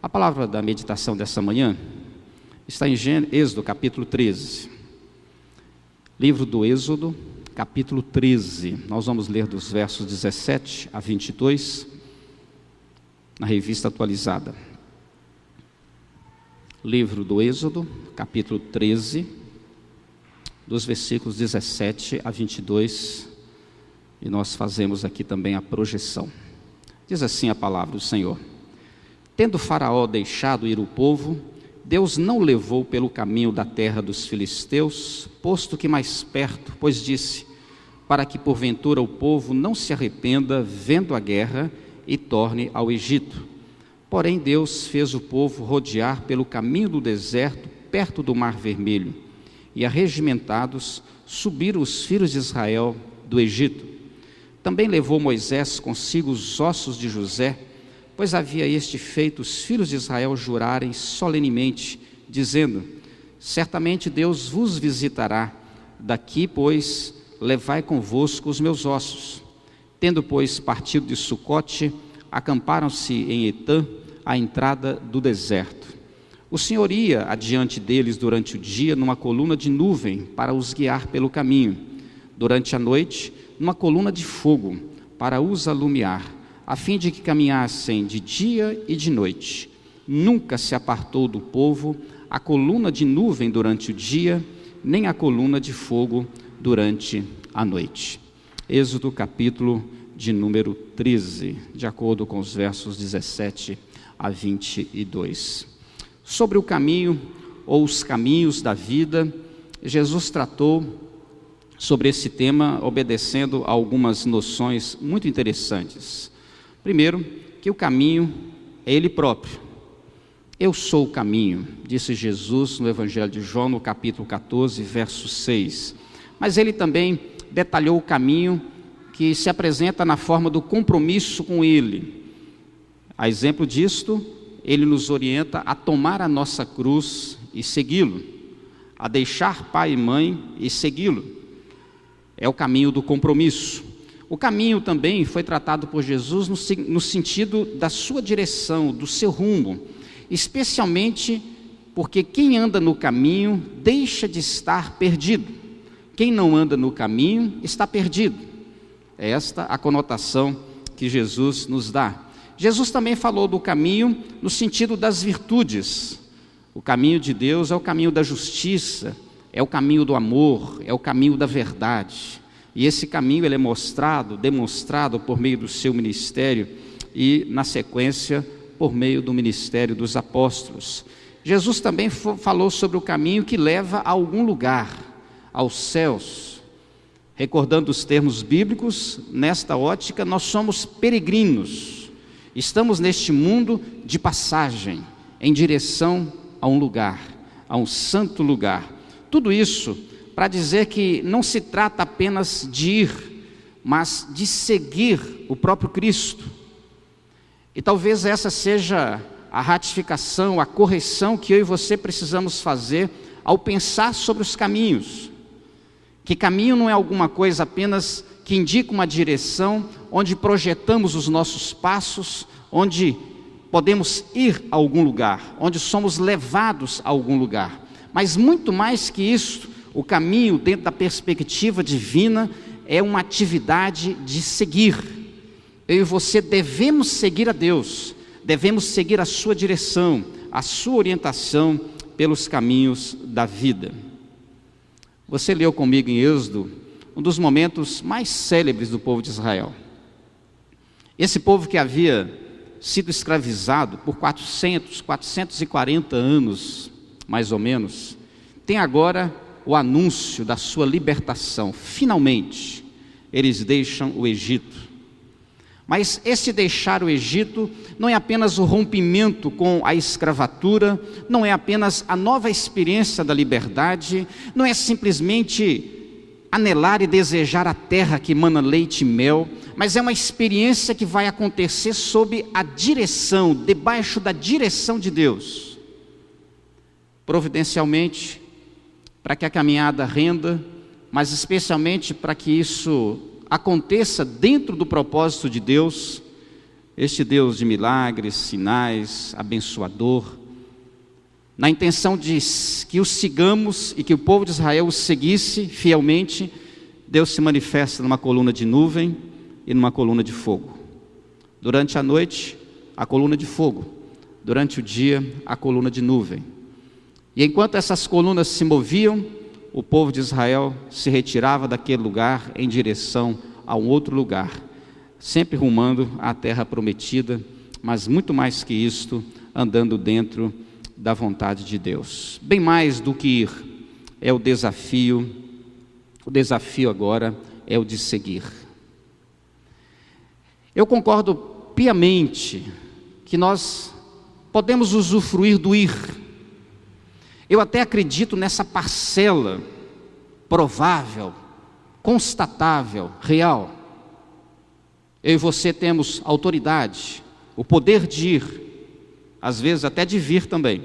A palavra da meditação dessa manhã está em Êxodo, capítulo 13. Livro do Êxodo, capítulo 13. Nós vamos ler dos versos 17 a 22, na revista atualizada. Livro do Êxodo, capítulo 13, dos versículos 17 a 22, e nós fazemos aqui também a projeção. Diz assim a palavra do Senhor: Tendo Faraó deixado ir o povo, Deus não o levou pelo caminho da terra dos filisteus, posto que mais perto, pois disse, para que porventura o povo não se arrependa vendo a guerra e torne ao Egito. Porém Deus fez o povo rodear pelo caminho do deserto, perto do Mar Vermelho, e arregimentados subiram os filhos de Israel do Egito. Também levou Moisés consigo os ossos de José, pois havia este feito os filhos de Israel jurarem solenemente, dizendo: certamente Deus vos visitará, daqui, pois, levai convosco os meus ossos. Tendo, pois, partido de Sucote, acamparam-se em Etã, à entrada do deserto. O Senhor ia adiante deles durante o dia numa coluna de nuvem para os guiar pelo caminho, durante a noite numa coluna de fogo para os alumiar, a fim de que caminhassem de dia e de noite. Nunca se apartou do povo a coluna de nuvem durante o dia, nem a coluna de fogo durante a noite. Êxodo capítulo de número 13, de acordo com os versos 17 a 22. Sobre o caminho ou os caminhos da vida, Jesus tratou sobre esse tema obedecendo a algumas noções muito interessantes. Primeiro, que o caminho é Ele próprio. Eu sou o caminho, disse Jesus no Evangelho de João, no capítulo 14, verso 6. Mas Ele também detalhou o caminho que se apresenta na forma do compromisso com Ele. A exemplo disto, Ele nos orienta a tomar a nossa cruz e segui-lo, a deixar pai e mãe e segui-lo. É o caminho do compromisso. O caminho também foi tratado por Jesus no sentido da sua direção, do seu rumo, especialmente porque quem anda no caminho deixa de estar perdido. Quem não anda no caminho está perdido. É esta a conotação que Jesus nos dá. Jesus também falou do caminho no sentido das virtudes. O caminho de Deus é o caminho da justiça, é o caminho do amor, é o caminho da verdade. E esse caminho ele é demonstrado por meio do seu ministério e, na sequência, por meio do ministério dos apóstolos. Jesus também falou sobre o caminho que leva a algum lugar, aos céus. Recordando os termos bíblicos, nesta ótica nós somos peregrinos. Estamos neste mundo de passagem, em direção a um lugar, a um santo lugar. Tudo isso para dizer que não se trata apenas de ir, mas de seguir o próprio Cristo. E talvez essa seja a ratificação, a correção que eu e você precisamos fazer ao pensar sobre os caminhos. Que caminho não é alguma coisa apenas que indica uma direção, onde projetamos os nossos passos, onde podemos ir a algum lugar, onde somos levados a algum lugar. Mas muito mais que isso, o caminho, dentro da perspectiva divina, é uma atividade de seguir. Eu e você devemos seguir a Deus, devemos seguir a sua direção, a sua orientação pelos caminhos da vida. Você leu comigo em Êxodo um dos momentos mais célebres do povo de Israel. Esse povo que havia sido escravizado por 440 anos, mais ou menos, tem agora o anúncio da sua libertação. Finalmente, eles deixam o Egito. Mas esse deixar o Egito não é apenas o rompimento com a escravatura, não é apenas a nova experiência da liberdade, não é simplesmente anelar e desejar a terra que emana leite e mel, mas é uma experiência que vai acontecer sob a direção, debaixo da direção de Deus. Providencialmente, para que a caminhada renda, mas especialmente para que isso aconteça dentro do propósito de Deus, este Deus de milagres, sinais, abençoador, na intenção de que o sigamos e que o povo de Israel o seguisse fielmente, Deus se manifesta numa coluna de nuvem e numa coluna de fogo. Durante a noite, a coluna de fogo. Durante o dia, a coluna de nuvem. E enquanto essas colunas se moviam, o povo de Israel se retirava daquele lugar em direção a um outro lugar, sempre rumando à terra prometida, mas muito mais que isto, andando dentro da vontade de Deus. Bem mais do que ir, é o desafio agora é o de seguir. Eu concordo piamente que nós podemos usufruir do ir. Eu até acredito nessa parcela provável, constatável, real. Eu e você temos autoridade, o poder de ir, às vezes até de vir também.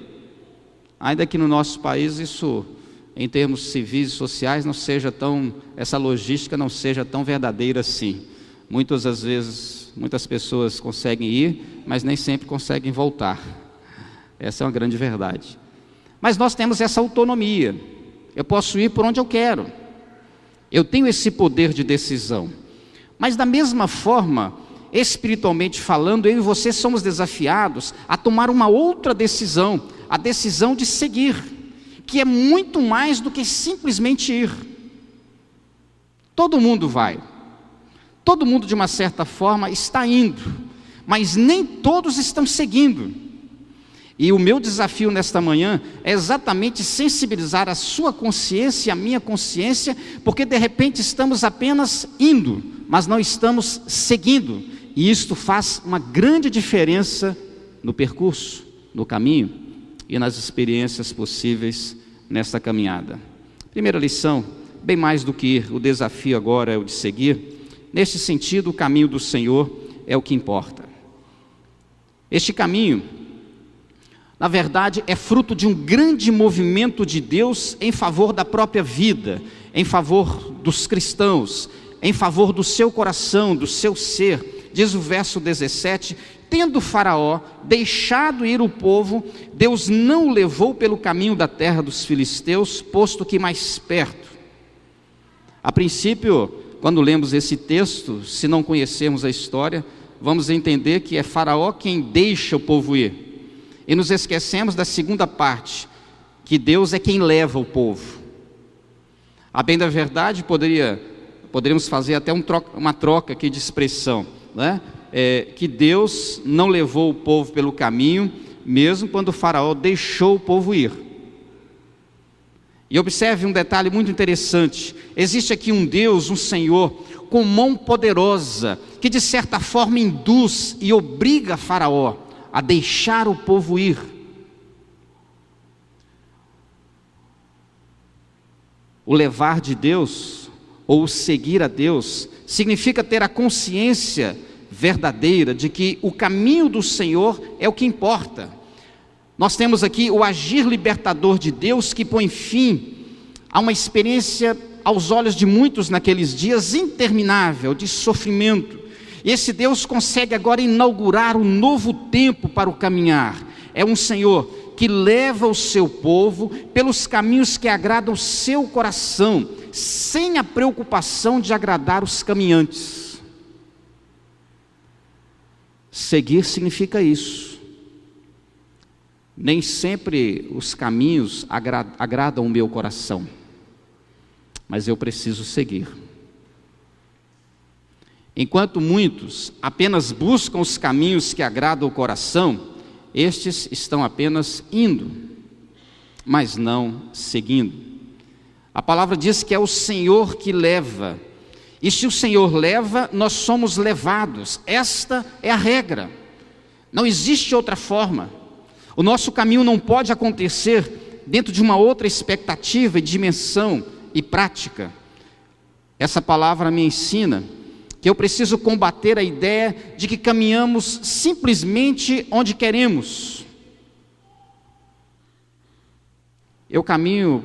Ainda que no nosso país isso, em termos civis e sociais, essa logística não seja tão verdadeira assim. Muitas vezes, muitas pessoas conseguem ir, mas nem sempre conseguem voltar. Essa é uma grande verdade. Mas nós temos essa autonomia. Eu posso ir por onde eu quero. Eu tenho esse poder de decisão. Mas da mesma forma, espiritualmente falando, eu e você somos desafiados a tomar uma outra decisão, a decisão de seguir, que é muito mais do que simplesmente ir. Todo mundo vai. Todo mundo, de uma certa forma, está indo, mas nem todos estão seguindo. E o meu desafio nesta manhã é exatamente sensibilizar a sua consciência e a minha consciência, porque de repente estamos apenas indo, mas não estamos seguindo. E isto faz uma grande diferença no percurso, no caminho e nas experiências possíveis nesta caminhada. Primeira lição, bem mais do que ir, o desafio agora é o de seguir. Neste sentido, o caminho do Senhor é o que importa. Este caminho, na verdade, é fruto de um grande movimento de Deus em favor da própria vida, em favor dos cristãos, em favor do seu coração, do seu ser. Diz o verso 17, tendo Faraó deixado ir o povo, Deus não o levou pelo caminho da terra dos filisteus, posto que mais perto. A princípio, quando lemos esse texto, se não conhecermos a história, vamos entender que é Faraó quem deixa o povo ir. E nos esquecemos da segunda parte, que Deus é quem leva o povo. A bem da verdade, poderíamos fazer até uma troca aqui de expressão, né? Que Deus não levou o povo pelo caminho, mesmo quando o Faraó deixou o povo ir. E observe um detalhe muito interessante, existe aqui um Deus, um Senhor, com mão poderosa, que de certa forma induz e obriga Faraó a deixar o povo ir. O levar de Deus, ou o seguir a Deus, significa ter a consciência verdadeira de que o caminho do Senhor é o que importa. Nós temos aqui o agir libertador de Deus, que põe fim a uma experiência, aos olhos de muitos naqueles dias, interminável, de sofrimento. E esse Deus consegue agora inaugurar um novo tempo para o caminhar. É um Senhor que leva o seu povo pelos caminhos que agradam o seu coração, sem a preocupação de agradar os caminhantes. Seguir significa isso. Nem sempre os caminhos agradam o meu coração, mas eu preciso seguir. Enquanto muitos apenas buscam os caminhos que agradam o coração, estes estão apenas indo, mas não seguindo. A palavra diz que é o Senhor que leva, e se o Senhor leva, nós somos levados. Esta é a regra, não existe outra forma. O nosso caminho não pode acontecer dentro de uma outra expectativa e dimensão e prática. Essa palavra me ensina que eu preciso combater a ideia de que caminhamos simplesmente onde queremos. Eu caminho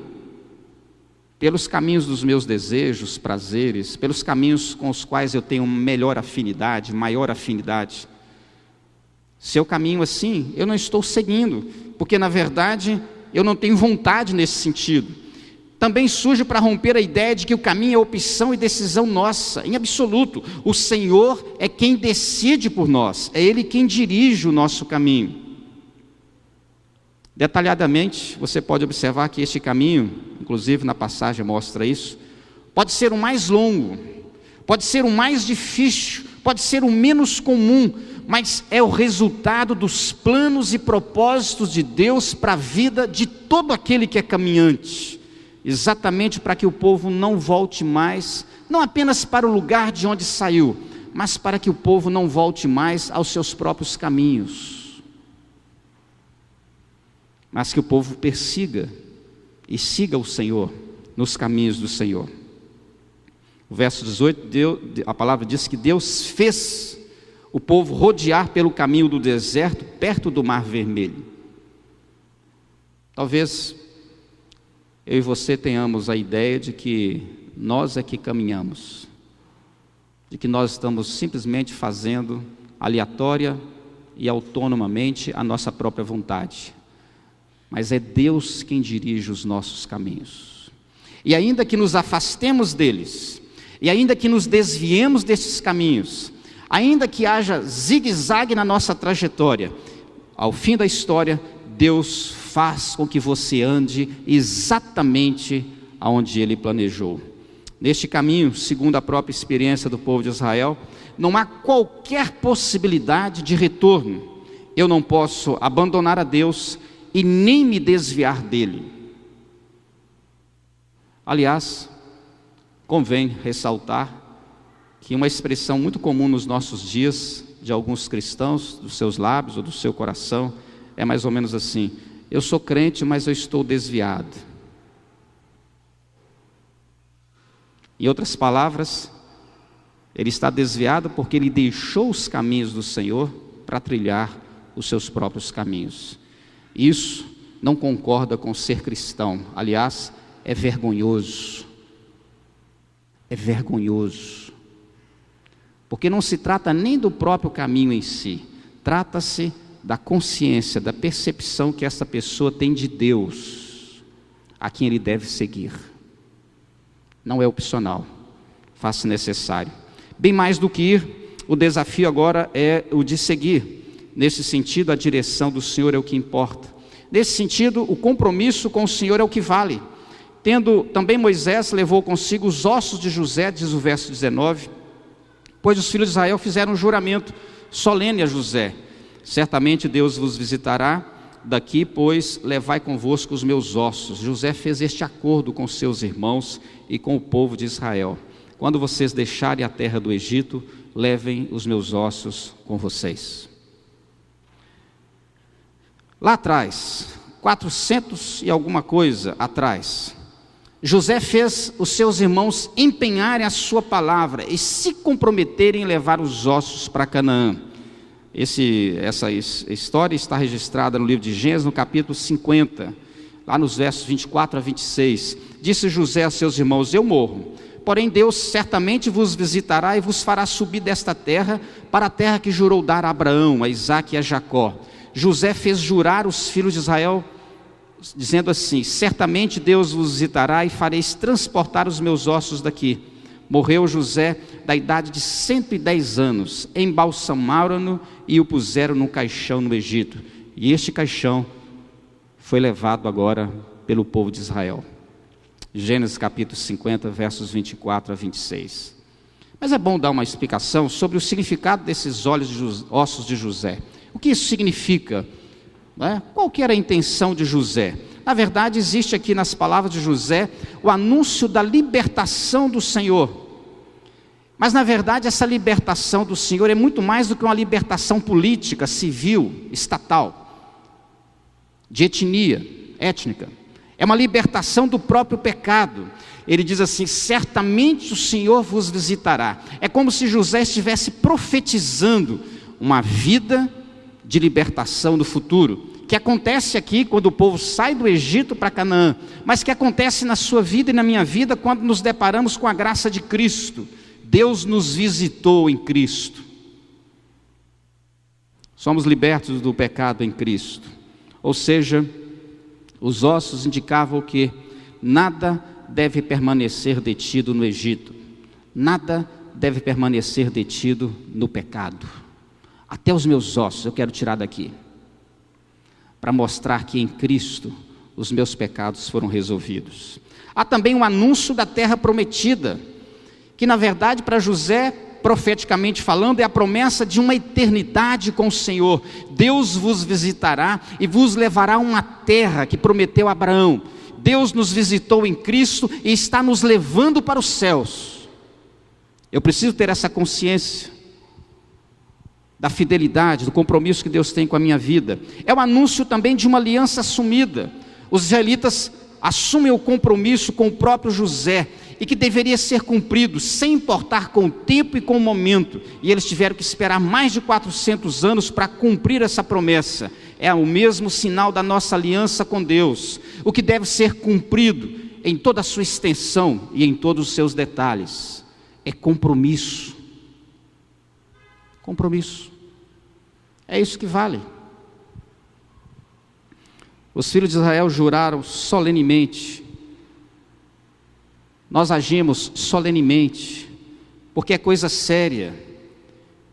pelos caminhos dos meus desejos, prazeres, pelos caminhos com os quais eu tenho melhor afinidade, maior afinidade. Se eu caminho assim, eu não estou seguindo, porque na verdade eu não tenho vontade nesse sentido. Também surge para romper a ideia de que o caminho é opção e decisão nossa, em absoluto. O Senhor é quem decide por nós, é Ele quem dirige o nosso caminho. Detalhadamente, você pode observar que este caminho, inclusive na passagem mostra isso, pode ser o mais longo, pode ser o mais difícil, pode ser o menos comum, mas é o resultado dos planos e propósitos de Deus para a vida de todo aquele que é caminhante, exatamente para que o povo não volte mais, não apenas para o lugar de onde saiu, mas para que o povo não volte mais aos seus próprios caminhos, mas que o povo persiga e siga o Senhor nos caminhos do Senhor. O verso 18, a palavra diz que Deus fez o povo rodear pelo caminho do deserto, perto do Mar Vermelho. Talvez eu e você tenhamos a ideia de que nós é que caminhamos, de que nós estamos simplesmente fazendo aleatória e autonomamente a nossa própria vontade. Mas é Deus quem dirige os nossos caminhos. E ainda que nos afastemos deles, e ainda que nos desviemos desses caminhos, ainda que haja zigue-zague na nossa trajetória, ao fim da história, Deus faz com que você ande exatamente aonde Ele planejou. Neste caminho, segundo a própria experiência do povo de Israel, não há qualquer possibilidade de retorno. Eu não posso abandonar a Deus e nem me desviar dele. Aliás, convém ressaltar que uma expressão muito comum nos nossos dias, de alguns cristãos, dos seus lábios ou do seu coração, é mais ou menos assim: eu sou crente, mas eu estou desviado. Em outras palavras, ele está desviado porque ele deixou os caminhos do Senhor para trilhar os seus próprios caminhos. Isso não concorda com ser cristão, aliás, é vergonhoso. É vergonhoso, porque não se trata nem do próprio caminho em si, trata-se da consciência, da percepção que essa pessoa tem de Deus, a quem ele deve seguir. Não é opcional, faz-se necessário. Bem mais do que ir, o desafio agora é o de seguir. Nesse sentido, a direção do Senhor é o que importa. Nesse sentido, o compromisso com o Senhor é o que vale. Tendo também Moisés levou consigo os ossos de José, diz o verso 19, pois os filhos de Israel fizeram um juramento solene a José: certamente Deus vos visitará daqui, pois levai convosco os meus ossos. José fez este acordo com seus irmãos e com o povo de Israel: quando vocês deixarem a terra do Egito, levem os meus ossos com vocês. Lá atrás, 400 e alguma coisa atrás, José fez os seus irmãos empenharem a sua palavra e se comprometerem em levar os ossos para Canaã. Essa história está registrada no livro de Gênesis, no capítulo 50, lá nos versos 24 a 26. Disse José a seus irmãos: eu morro, porém Deus certamente vos visitará e vos fará subir desta terra para a terra que jurou dar a Abraão, a Isaque e a Jacó. José fez jurar os filhos de Israel, dizendo assim: certamente Deus vos visitará e fareis transportar os meus ossos daqui. Morreu José da idade de 110 anos, embalsamaram-no e o puseram num caixão no Egito, e este caixão foi levado agora pelo povo de Israel. Gênesis capítulo 50, versos 24 a 26. Mas é bom dar uma explicação sobre o significado desses ossos de José. O que isso significa? Qual que era a intenção de José? Na verdade, existe aqui nas palavras de José o anúncio da libertação do Senhor. Mas na verdade essa libertação do Senhor é muito mais do que uma libertação política, civil, estatal, de etnia, étnica. É uma libertação do próprio pecado. Ele diz assim: certamente o Senhor vos visitará. É como se José estivesse profetizando uma vida de libertação do futuro, que acontece aqui quando o povo sai do Egito para Canaã, mas que acontece na sua vida e na minha vida quando nos deparamos com a graça de Cristo. Deus nos visitou em Cristo. Somos libertos do pecado em Cristo. Ou seja, os ossos indicavam que nada deve permanecer detido no Egito. Nada deve permanecer detido no pecado. Até os meus ossos eu quero tirar daqui, para mostrar que em Cristo os meus pecados foram resolvidos. Há também um anúncio da terra prometida, que na verdade para José, profeticamente falando, é a promessa de uma eternidade com o Senhor. Deus vos visitará e vos levará a uma terra que prometeu a Abraão. Deus nos visitou em Cristo e está nos levando para os céus. Eu preciso ter essa consciência da fidelidade, do compromisso que Deus tem com a minha vida. É o anúncio também de uma aliança assumida. Os israelitas assumem o compromisso com o próprio José, e que deveria ser cumprido, sem importar com o tempo e com o momento. E eles tiveram que esperar mais de 400 anos para cumprir essa promessa. É o mesmo sinal da nossa aliança com Deus, o que deve ser cumprido em toda a sua extensão e em todos os seus detalhes. É compromisso. Compromisso. É isso que vale. Os filhos de Israel juraram solenemente. Nós agimos solenemente, porque é coisa séria.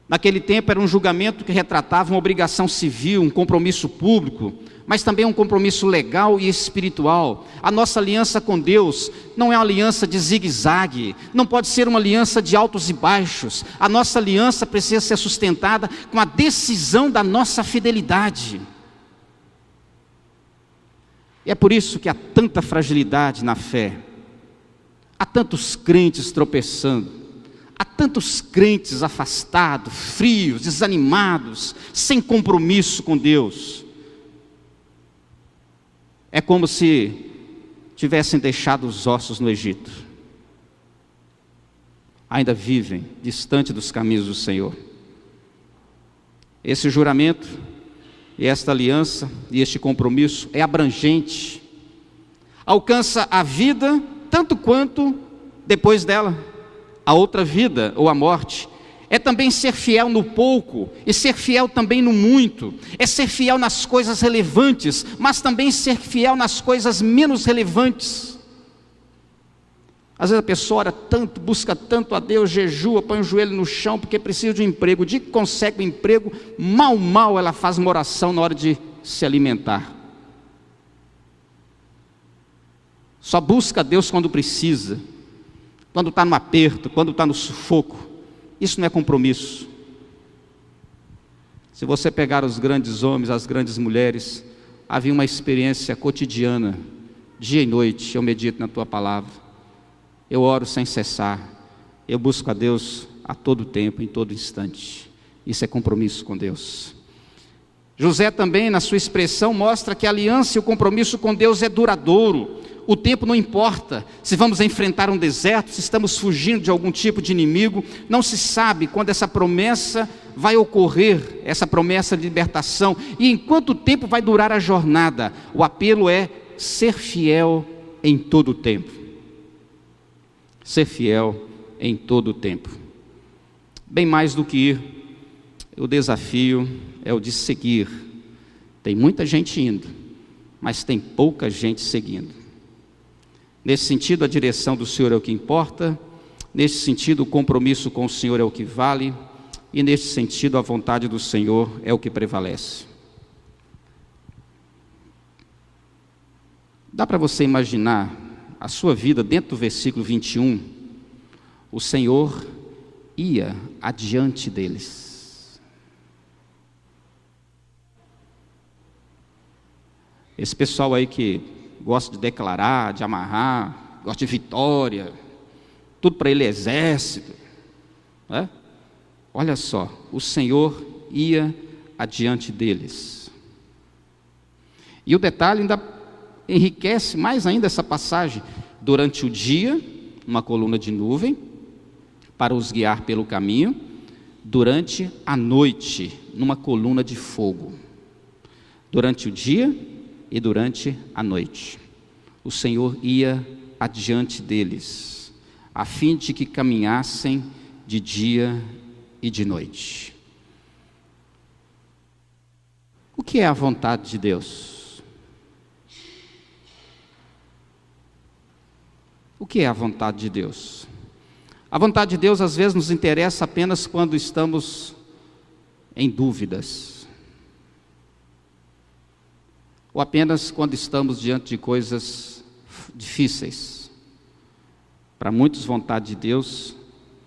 Naquele tempo era um julgamento que retratava uma obrigação civil, um compromisso público, mas também um compromisso legal e espiritual. A nossa aliança com Deus não é uma aliança de zigue-zague, não pode ser uma aliança de altos e baixos. A nossa aliança precisa ser sustentada com a decisão da nossa fidelidade. E é por isso que há tanta fragilidade na fé. Há tantos crentes tropeçando, há tantos crentes afastados, frios, desanimados, sem compromisso com Deus. É como se tivessem deixado os ossos no Egito. Ainda vivem distante dos caminhos do Senhor. Esse juramento, e esta aliança, e este compromisso é abrangente, alcança a vida, tanto quanto depois dela, a outra vida ou a morte. É também ser fiel no pouco e ser fiel também no muito. É ser fiel nas coisas relevantes, mas também ser fiel nas coisas menos relevantes. Às vezes a pessoa ora tanto, busca tanto a Deus, jejua, põe o joelho no chão porque precisa de um emprego. O dia que consegue um emprego, mal ela faz uma oração na hora de se alimentar. Só busca a Deus quando precisa, quando está no aperto, quando está no sufoco. Isso não é compromisso. Se você pegar os grandes homens, as grandes mulheres, havia uma experiência cotidiana, dia e noite. Eu medito na tua palavra, eu oro sem cessar, eu busco a Deus a todo tempo, em todo instante. Isso é compromisso com Deus. José também, na sua expressão, mostra que a aliança e o compromisso com Deus é duradouro. O tempo não importa, se vamos enfrentar um deserto, se estamos fugindo de algum tipo de inimigo, não se sabe quando essa promessa vai ocorrer, essa promessa de libertação, e em quanto tempo vai durar a jornada. O apelo é ser fiel em todo o tempo. Ser fiel em todo o tempo. Bem mais do que ir, o desafio é o de seguir. Tem muita gente indo, mas tem pouca gente seguindo. Nesse sentido, a direção do Senhor é o que importa. Nesse sentido, o compromisso com o Senhor é o que vale. E nesse sentido, a vontade do Senhor é o que prevalece. Dá para você imaginar a sua vida dentro do versículo 21? O Senhor ia adiante deles. Esse pessoal aí que gosta de declarar, de amarrar, gosta de vitória, tudo para ele é exército, né? Olha só, o Senhor ia adiante deles. E o detalhe ainda enriquece mais ainda essa passagem. Durante o dia, uma coluna de nuvem, para os guiar pelo caminho. Durante a noite, numa coluna de fogo. Durante o dia e durante a noite, o Senhor ia adiante deles, a fim de que caminhassem de dia e de noite. O que é a vontade de Deus? O que é a vontade de Deus? A vontade de Deus às vezes nos interessa apenas quando estamos em dúvidas, ou apenas quando estamos diante de coisas difíceis. Para muitos, vontade de Deus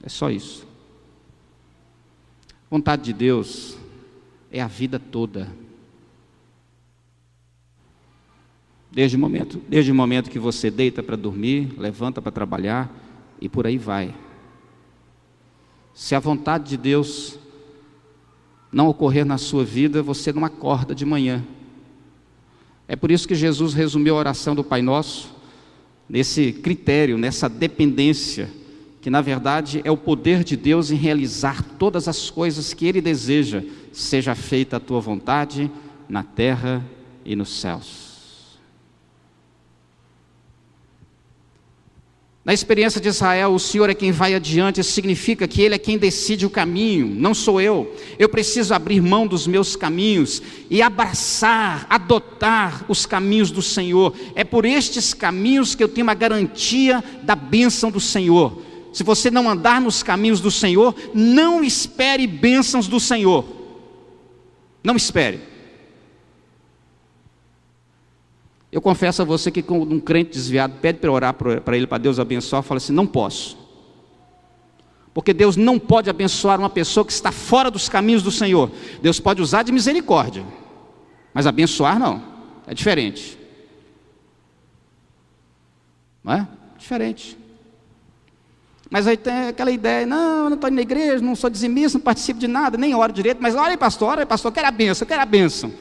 é só isso. Vontade de Deus é a vida toda. Desde o momento que você deita para dormir, levanta para trabalhar e por aí vai. Se a vontade de Deus não ocorrer na sua vida, você não acorda de manhã. É por isso que Jesus resumiu a oração do Pai Nosso nesse critério, nessa dependência, que na verdade é o poder de Deus em realizar todas as coisas que Ele deseja, seja feita a tua vontade na terra e nos céus. Na experiência de Israel, o Senhor é quem vai adiante, isso significa que Ele é quem decide o caminho, não sou eu. Eu preciso abrir mão dos meus caminhos e abraçar, adotar os caminhos do Senhor. É por estes caminhos que eu tenho a garantia da bênção do Senhor. Se você não andar nos caminhos do Senhor, não espere bênçãos do Senhor. Não espere. Eu confesso a você que quando um crente desviado pede para orar para ele, para Deus abençoar, eu falo assim, não posso. Porque Deus não pode abençoar uma pessoa que está fora dos caminhos do Senhor. Deus pode usar de misericórdia, mas abençoar não, é diferente. Não é? Diferente. Mas aí tem aquela ideia, não, eu não estou indo na igreja, não sou dizimista, não participo de nada, nem oro direito, mas olha aí pastor, quero a bênção.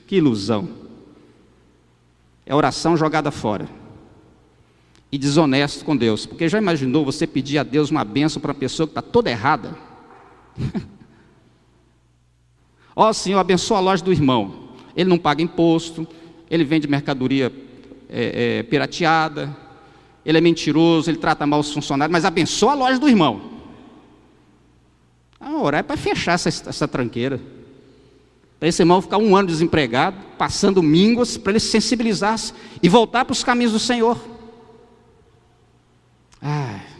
Que ilusão. É oração jogada fora. E desonesto com Deus. Porque já imaginou você pedir a Deus uma bênção para uma pessoa que está toda errada? Ó Senhor, abençoa a loja do irmão. Ele não paga imposto, ele vende mercadoria pirateada, ele é mentiroso, ele trata mal os funcionários, mas abençoa a loja do irmão. Orar é para fechar essa tranqueira. Para esse irmão ficar 1 ano desempregado, passando mínguas, para ele se sensibilizar e voltar para os caminhos do Senhor.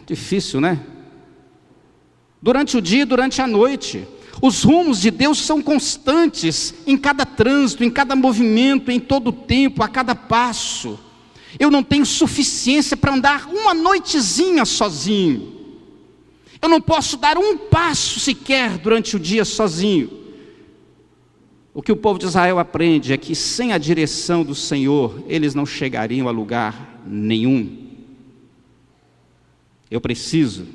Difícil, né? Durante o dia e durante a noite, os rumos de Deus são constantes em cada trânsito, em cada movimento, em todo o tempo, a cada passo. Eu não tenho suficiência para andar uma noitezinha sozinho. Eu não posso dar um passo sequer durante o dia sozinho. O que o povo de Israel aprende é que sem a direção do Senhor, eles não chegariam a lugar nenhum. Eu preciso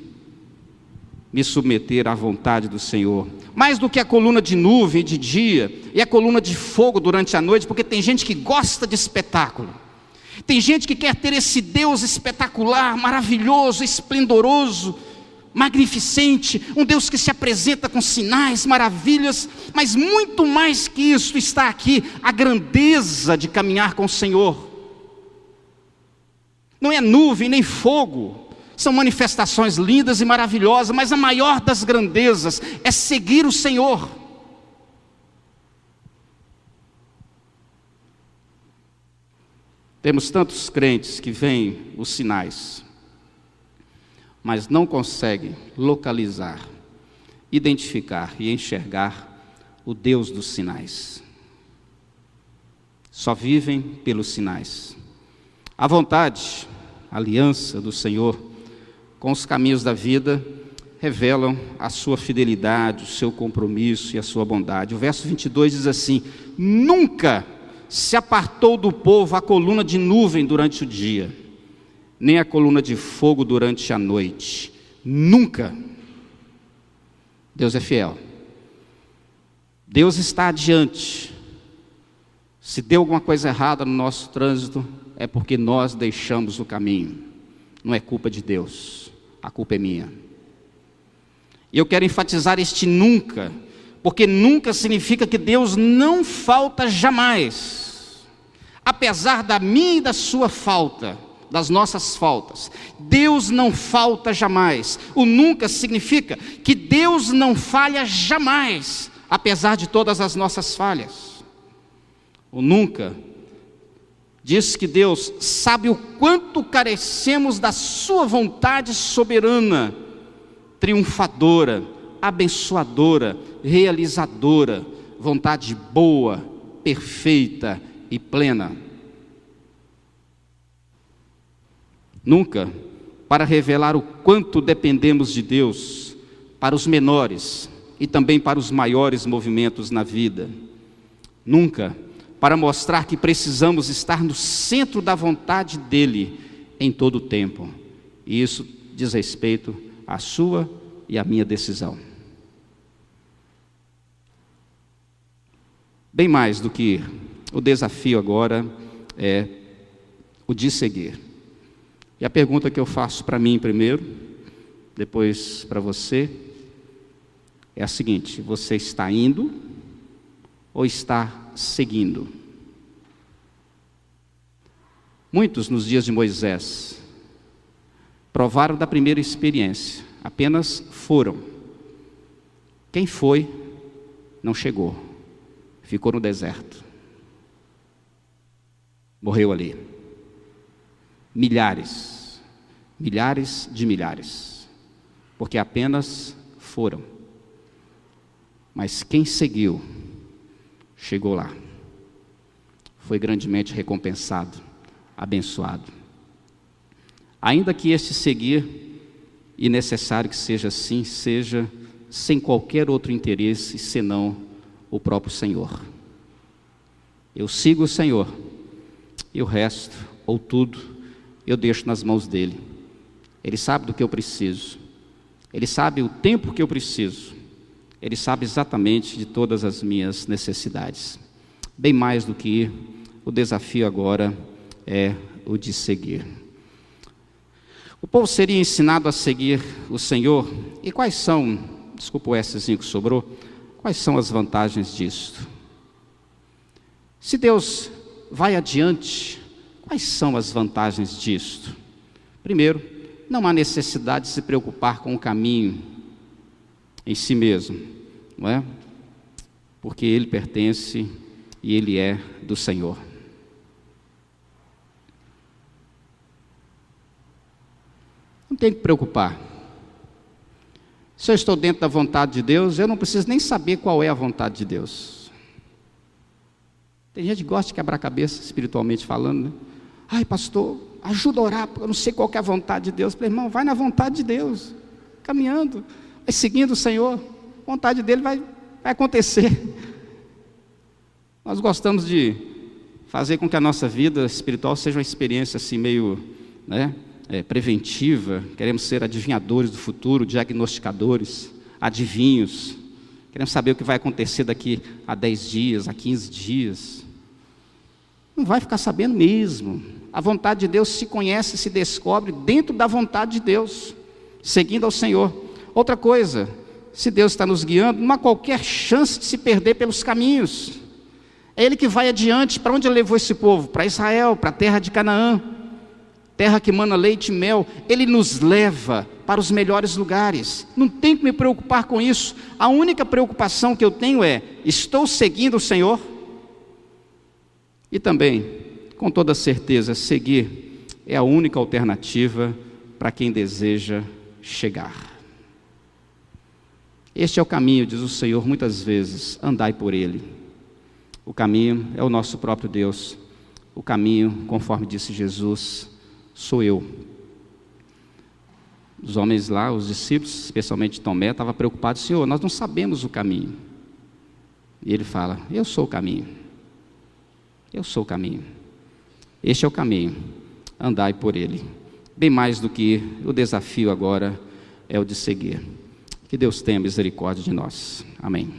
me submeter à vontade do Senhor. Mais do que a coluna de nuvem de dia e a coluna de fogo durante a noite, porque tem gente que gosta de espetáculo. Tem gente que quer ter esse Deus espetacular, maravilhoso, esplendoroso, magnificente, um Deus que se apresenta com sinais, maravilhas, mas muito mais que isso está aqui, a grandeza de caminhar com o Senhor. Não é nuvem nem fogo, são manifestações lindas e maravilhosas, mas a maior das grandezas é seguir o Senhor. Temos tantos crentes que veem os sinais, mas não conseguem localizar, identificar e enxergar o Deus dos sinais. Só vivem pelos sinais. A vontade, a aliança do Senhor com os caminhos da vida revelam a sua fidelidade, o seu compromisso e a sua bondade. O verso 22 diz assim: nunca se apartou do povo a coluna de nuvem durante o dia, nem a coluna de fogo durante a noite. Nunca. Deus é fiel. Deus está adiante. Se deu alguma coisa errada no nosso trânsito, é porque nós deixamos o caminho. Não é culpa de Deus, a culpa é minha. E eu quero enfatizar este nunca, porque nunca significa que Deus não falta jamais. Apesar da minha e da sua falta, das nossas faltas, Deus não falta jamais. O nunca significa que Deus não falha jamais, apesar de todas as nossas falhas. O nunca diz que Deus sabe o quanto carecemos da sua vontade soberana, triunfadora, abençoadora, realizadora, vontade boa, perfeita e plena. Nunca para revelar o quanto dependemos de Deus para os menores e também para os maiores movimentos na vida. Nunca para mostrar que precisamos estar no centro da vontade dEle em todo o tempo. E isso diz respeito à sua e à minha decisão. Bem mais do que o desafio agora é o de seguir. E a pergunta que eu faço para mim primeiro, depois para você, é a seguinte: você está indo ou está seguindo? Muitos nos dias de Moisés provaram da primeira experiência, apenas foram. Quem foi, não chegou, ficou no deserto, morreu ali. Milhares de milhares, porque apenas foram. Mas quem seguiu, chegou lá, foi grandemente recompensado, abençoado. Ainda que este seguir, e necessário que seja assim, seja sem qualquer outro interesse senão o próprio Senhor. Eu sigo o Senhor, e o resto, ou tudo, eu deixo nas mãos dEle. Ele sabe do que eu preciso, Ele sabe o tempo que eu preciso, Ele sabe exatamente de todas as minhas necessidades. Bem mais do que ir, o desafio agora é o de seguir. O povo seria ensinado a seguir o Senhor, e quais são, desculpa o Szinho que sobrou, quais são as vantagens disto? Se Deus vai adiante, quais são as vantagens disto? Primeiro, não há necessidade de se preocupar com o caminho em si mesmo, não é? Porque ele pertence e ele é do Senhor. Não tem que preocupar. Se eu estou dentro da vontade de Deus, eu não preciso nem saber qual é a vontade de Deus. Tem gente que gosta de quebrar a cabeça, espiritualmente falando, né? Ai, pastor, ajuda a orar, porque eu não sei qual que é a vontade de Deus. Eu falei, irmão, vai na vontade de Deus, caminhando, vai seguindo o Senhor, a vontade dele vai acontecer. Nós gostamos de fazer com que a nossa vida espiritual seja uma experiência assim meio, né, preventiva. Queremos ser adivinhadores do futuro, diagnosticadores, adivinhos. Queremos saber o que vai acontecer daqui a 10 dias, a 15 dias. Não vai ficar sabendo mesmo. A vontade de Deus se conhece, se descobre dentro da vontade de Deus, seguindo ao Senhor. Outra coisa, se Deus está nos guiando, não há qualquer chance de se perder pelos caminhos. É Ele que vai adiante. Para onde Ele levou esse povo? Para Israel, para a terra de Canaã, terra que mana leite e mel. Ele nos leva para os melhores lugares. Não tenho que me preocupar com isso. A única preocupação que eu tenho é: estou seguindo o Senhor? E também, com toda certeza, seguir é a única alternativa para quem deseja chegar. Este é o caminho, diz o Senhor muitas vezes: andai por ele. O caminho é o nosso próprio Deus. O caminho, conforme disse Jesus, sou eu. Os homens lá, os discípulos, especialmente Tomé, estavam preocupados: Senhor, nós não sabemos o caminho. E ele fala: eu sou o caminho. Eu sou o caminho. Este é o caminho, andai por ele. Bem mais do que o desafio agora é o de seguir. Que Deus tenha misericórdia de nós. Amém.